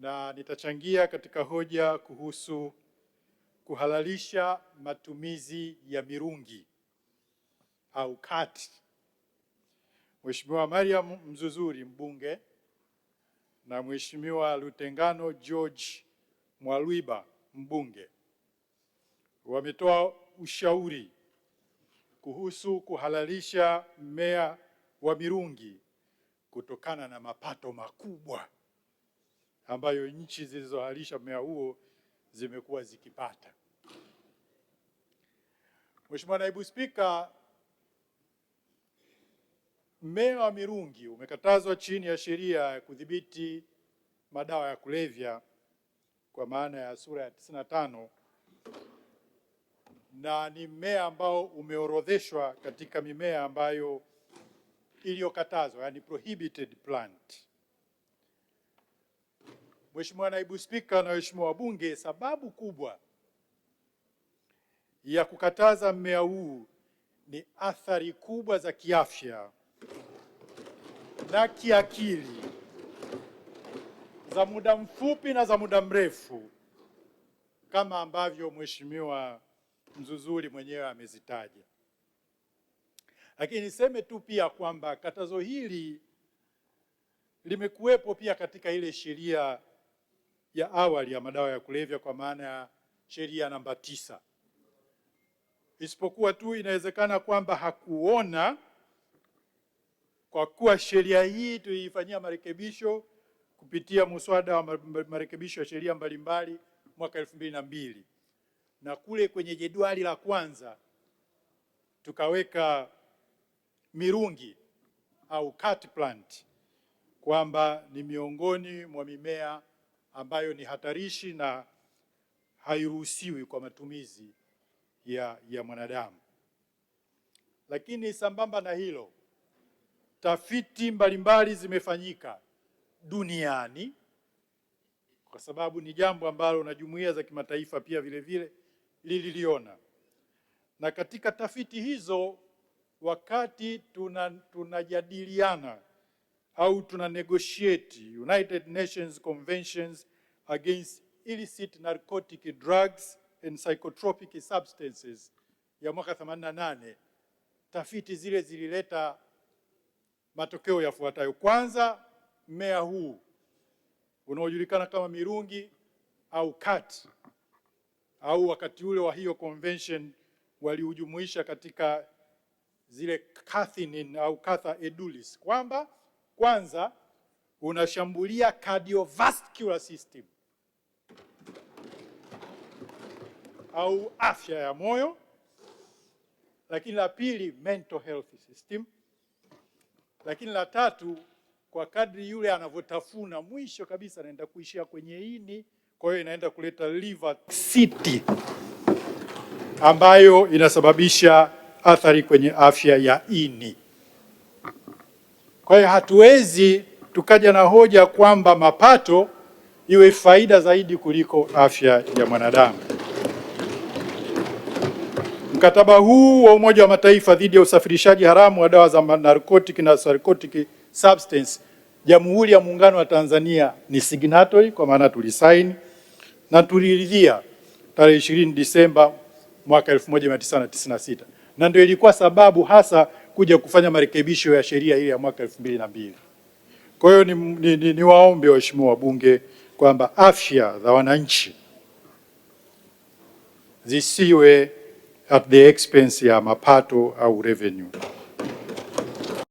na nitachangia katika hoja kuhusu kuhalalisha matumizi ya mirungi au kati. Mheshimiwa Mariam Mzuzuri mbunge na Mheshimiwa Lutengano George Mwalwiba mbunge wametoa ushauri kuhusu kuhalalisha mmea wa mirungi kutokana na mapato makubwa ambayo nchi zilizohalalisha mmea huo zimekuwa zikipata. Mheshimiwa Naibu Spika, mmea wa mirungi umekatazwa chini ya sheria ya kudhibiti madawa ya kulevya kwa maana ya sura ya 95, na ni mmea ambao umeorodheshwa katika mimea ambayo iliyokatazwa, yani prohibited plant. Mheshimiwa Naibu Spika na waheshimiwa wabunge, sababu kubwa ya kukataza mmea huu ni athari kubwa za kiafya na kiakili za muda mfupi na za muda mrefu kama ambavyo Mheshimiwa Mzuzuri mwenyewe amezitaja. Lakini niseme tu pia kwamba katazo hili limekuwepo pia katika ile sheria ya awali ya madawa ya kulevya kwa maana ya sheria namba 9. Isipokuwa tu inawezekana kwamba hakuona, kwa kuwa sheria hii tuliifanyia marekebisho kupitia muswada wa marekebisho ya sheria mbalimbali mwaka 2002, na kule kwenye jedwali la kwanza tukaweka mirungi au cat plant kwamba ni miongoni mwa mimea ambayo ni hatarishi na hairuhusiwi kwa matumizi ya mwanadamu. Lakini sambamba na hilo, tafiti mbalimbali zimefanyika duniani, kwa sababu ni jambo ambalo na jumuiya za kimataifa pia vile vile lililiona. Na katika tafiti hizo, wakati tunajadiliana au tuna negotiate United Nations Conventions Against Illicit Narcotic Drugs and Psychotropic Substances ya mwaka 88, tafiti zile zilileta matokeo yafuatayo. Kwanza, mmea huu unaojulikana kama mirungi au kati, au wakati ule wa hiyo convention waliujumuisha katika zile cathinin au catha edulis, kwamba kwanza unashambulia cardiovascular system au afya ya moyo, lakini la pili mental health system, lakini la tatu kwa kadri yule anavyotafuna mwisho kabisa anaenda kuishia kwenye ini, kwa hiyo inaenda kuleta liver toxicity ambayo inasababisha athari kwenye afya ya ini. Kwa hiyo hatuwezi tukaja na hoja kwamba mapato iwe faida zaidi kuliko afya ya mwanadamu. Mkataba huu wa Umoja wa Mataifa dhidi ya usafirishaji haramu wa dawa za narcotic na psychotic substance, Jamhuri ya Muungano wa Tanzania ni signatory, kwa maana tulisaini na tuliridhia tarehe 20 Disemba mwaka 1996, na ndio ilikuwa sababu hasa kuja kufanya marekebisho ya sheria ile ya mwaka 2002. Kwa hiyo ni waombe waheshimiwa wabunge kwamba afya za wananchi zisiwe at the expense ya mapato au revenue.